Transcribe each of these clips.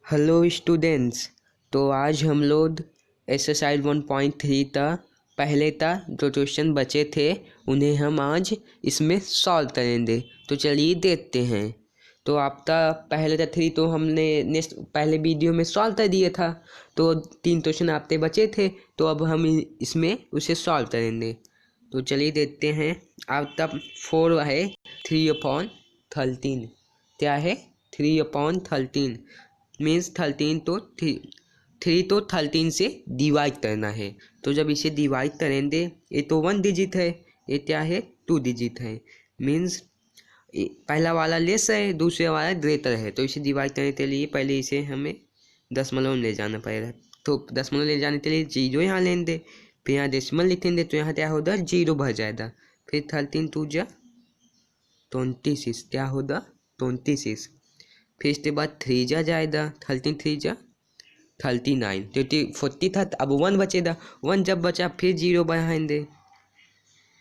Hello students. तो आज हम लोग एक्सरसाइज 1.3 था, पहले था जो क्वेश्चन बचे थे उन्हें हम आज इसमें सॉल्व करेंगे। तो चलिए देखते हैं। तो आपका पहले था 3 तो हमने नेक्स्ट पहले वीडियो में सॉल्व कर दिया था। तो 3 क्वेश्चन आपके बचे थे, तो अब हम इसमें उसे सॉल्व करेंगे। तो चलिए देखते हैं। आपका 4 है 3/13। क्या है? 3/13 मीन्स 13 तो 3 तो 13 से डिवाइड करना है। तो जब इसे डिवाइड करेंगे, ये तो 1 डिजिट है, ये क्या है 2 डिजिट है। मीन्स पहला वाला लेस है, दूसरे वाला ग्रेटर है। तो इसे डिवाइड करने के लिए पहले इसे हमें दशमलव में ले जाना पड़ेगा। तो दशमलव ले जाने के लिए जीरो यहाँ लेंगे, फिर यहाँ डेसिमल लिखेंगे तो यहाँ क्या होगा जीरो भर जाएगा। फिर 13 2 जा 26, क्या होगा 26। फिर इसके बाद 3 जा जाएगा, 13 3 जा 39, 40 था अब 1 बचेगा। 1 जब बचा फिर जीरो बढ़ाएंगे,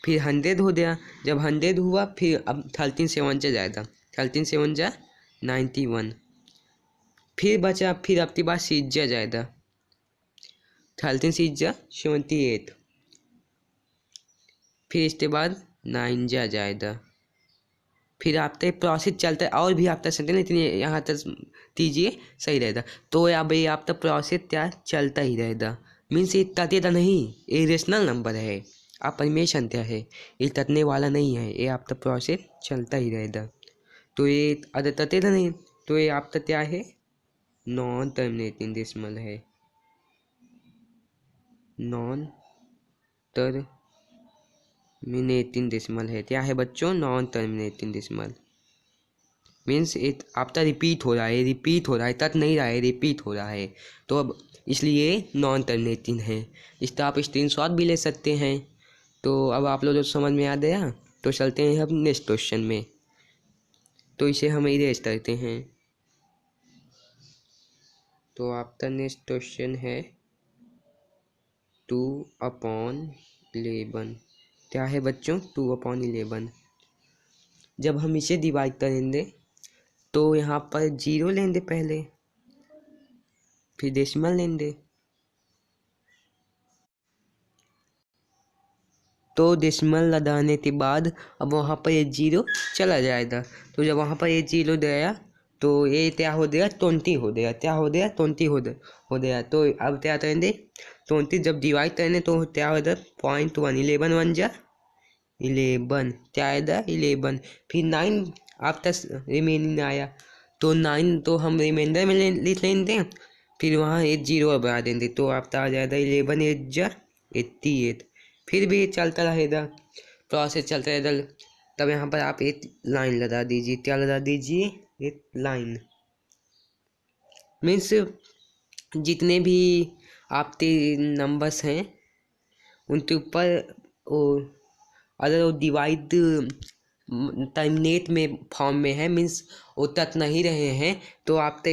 फिर 100 हो गया। जब 100 हुआ फिर अब 13 7 जा जाएगा, 13 7 जा 91। फिर बचा, फिर अब की बार 6 जा जाएगा, 13 6 जा 78। फिर इसके बाद 9 जा जाएगा। फिर आपका प्रोसेस चलता है और भी आपका सकते हैं, इतनी यहाँ तक दीजिए सही रहेगा। तो अब ये आपका प्रोसेस क्या चलता ही रहेगा। मीन्स ये ततेगा नहीं, ये रेशनल नंबर है। आप परमेशन क्या है, ये ततने वाला नहीं है, ये आपका प्रोसेस चलता ही रहेगा। तो ये अगर ततेगा नहीं तो ये आपका क्या है नॉन टर्मिनेटिंग डेसिमल है, नॉन टर्मिनेटिंग डेसिमल है। क्या है बच्चों? Non terminating decimal. Means it आपका रिपीट हो रहा है, रिपीट हो रहा है, तक नहीं रहा है, रिपीट हो रहा है। तो अब इसलिए नॉन टर्मिनेटिंग है। इसका आप स्क्रीनशॉट भी ले सकते हैं। तो अब आप लोग समझ में आ गया। तो चलते हैं अब नेक्स्ट क्वेश्चन में। तो इसे हम इरेज करते हैं। तो आपका नेक्स्ट क्वेश्चन है 2/11। क्या है बच्चों? 2/11। जब हम इसे डिवाइड करेंगे तो यहाँ पर जीरो लेंगे पहले, फिर डेसिमल लेंगे। तो डेसिमल लगाने के बाद अब वहाँ पर ये जीरो चला जाएगा। तो जब वहाँ पर ये जीरो गया तो ये क्या हो गया 20 हो गया, क्या हो गया 20 हो गया। तो अब क्या करेंगे 20 जब डिवाइड करेंगे तो क्या हो जाए 0.1, 11 1 जा 11, क्या आएगा 11। फिर 9 आप तक रिमेनिंग आया, तो 9 तो हम रिमाइंडर में लिख लेंगे, फिर वहाँ 8 जीरो बढ़ा देंगे तो आपका आ जाएगा 11 8 जा 88। फिर भी चलता रहेगा, प्रोसेस चलता रहेगा। तब यहाँ पर आप एक लाइन लगा दीजिए। क्या लगा दीजिए? एक लाइन। मीन्स जितने भी आपके नंबर्स हैं उनके ऊपर वो अगर वो डिवाइड टर्मिनेट में फॉर्म में है, मीन्स वो तक नहीं रहे हैं, तो आपका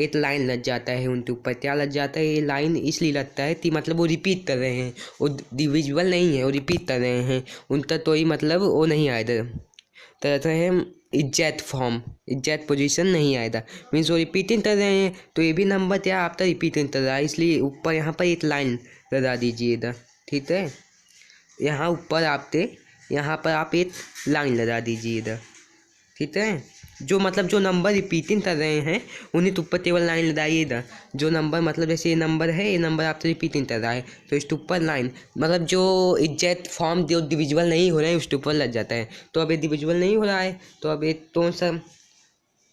एक लाइन लग जाता है उनके ऊपर। क्या लग जाता है? ये लाइन इसलिए लगता है कि मतलब वो रिपीट कर रहे हैं, वो डिविजिबल नहीं है, वो रिपीट कर रहे हैं। उनका तो ही मतलब वो नहीं आएगा, तरह है एग्जैक्ट फॉर्म, एग्जैक्ट पोजीशन नहीं आएगा। मीन्स वो रिपीटिंग कर रहे हैं, तो ये भी नंबर क्या आपका रिपीटिंग कर रहा है, इसलिए ऊपर यहाँ पर एक लाइन लगा दीजिएगा। ठीक है, यहाँ ऊपर आपके यहाँ पर आप एक लाइन लगा दीजिए इधर। ठीक है, जो मतलब जो नंबर रिपीटिंग कर रहे हैं उन्हीं के ऊपर केवल लाइन लगाइए इधर। जो नंबर मतलब जैसे ये नंबर है, ये नंबर आपसे रिपीटिंग कर रहा है तो इसके ऊपर लाइन, मतलब जो एग्जैक्ट फॉर्म जो डिविजिबल नहीं हो रहे हैं उसके ऊपर लग जाता है। तो अब ये डिविजिबल नहीं हो रहा है, तो अब ये कौन सा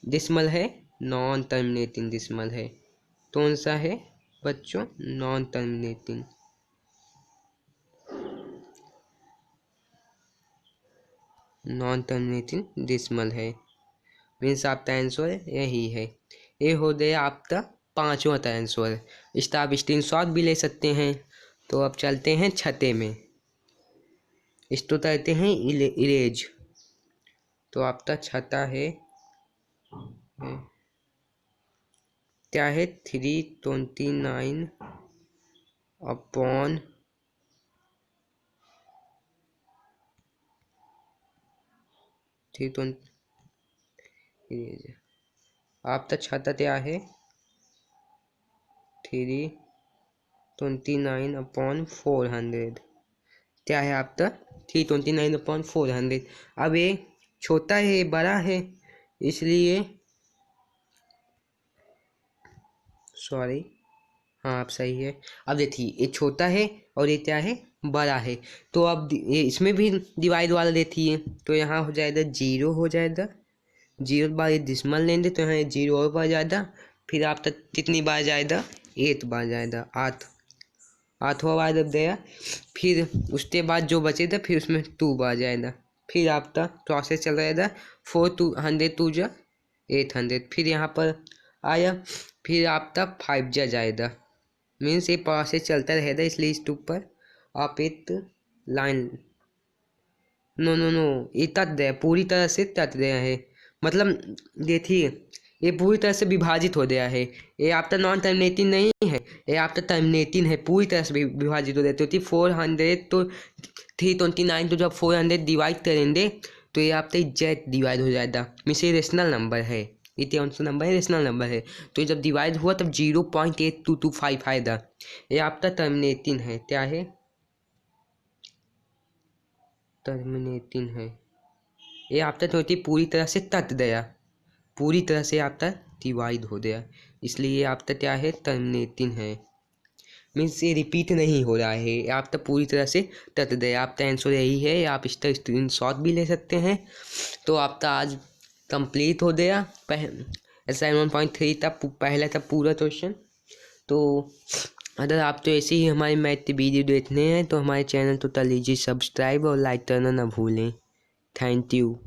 डिस्मल है? नॉन टर्मिनेटिंग डिस्मल है। कौन सा है बच्चों? Non terminating. Non terminating dismal है। मीन्स आपका आंसर यही है। ये हो गया आपका पांचवा आंसर। इसका आप स्क्रीनशॉट भी ले सकते हैं। तो अब चलते हैं छठे में। इसको कहते हैं इरेज। तो आपका छठा है क्या है 329/, इरेज। आपका छठा क्या है 329/400 क्या है आपका 329/400। अब ये छोटा है ये बड़ा है, इसलिए सॉरी, हाँ आप सही है। अब देखिए ये छोटा है और ये क्या है बड़ा है, तो अब ये इसमें भी डिवाइड वाला देती है, तो यहाँ हो जाएगा 0 हो जाएगा, 0 बार ये डिसमल लेंगे तो यहाँ 0 और बार जाएगा, फिर आप तक कितनी बार जाएगा 8 बार जाएगा, 8वां बार जब गया, फिर उसके बाद जो बचेगा फिर उसमें 2 बार जाएगा, फिर आपका प्रोसेस चल रहेगा 4 2 जा 800, फिर यहाँ पर आया, फिर आपका 5 जा जाएगा, मीन्स ये प्रोसेस चलता रहेगा, इसलिए इस ऊपर आप एक लाइन नो ये तट है, पूरी तरह से तट गया है, मतलब देखिए ये पूरी तरह से विभाजित हो गया है, ये आपका नॉन टर्मिनेटिंग नहीं है, ये आपका टर्मिनेटिंग है, पूरी तरह से विभाजित हो जाती होती 400 तो 329 तो जब 400 डिवाइड करेंगे तो ये आपका एग्जैक्ट डिवाइड हो जाएगा, मीन्स ये रेशनल नंबर है, ये कौन सा नंबर है रेशनल नंबर है, तो जब डिवाइड हुआ तब 0.8225 आएगा, ये आपका टर्मिनेटिंग है, क्या है टर्मिनेटिंग है, ये आपका तो पूरी तरह से तट गया, पूरी तरह से आपका डिवाइड हो गया, इसलिए आपका क्या है टर्मिनेटिंग है, मीन्स ये रिपीट नहीं हो रहा है, आपका पूरी तरह से तट गया, आपका आंसर यही है, आप इसका स्क्रीनशॉट भी ले सकते हैं। तो आपका आज कंप्लीट हो गया असाइनमेंट 1.3 था पहला था पूरा क्वेश्चन। तो अगर आप तो ऐसे ही हमारे मैथ वीडियो देखने हैं तो हमारे चैनल तो कर लीजिए सब्सक्राइब और लाइक करना ना भूलें। Thank you.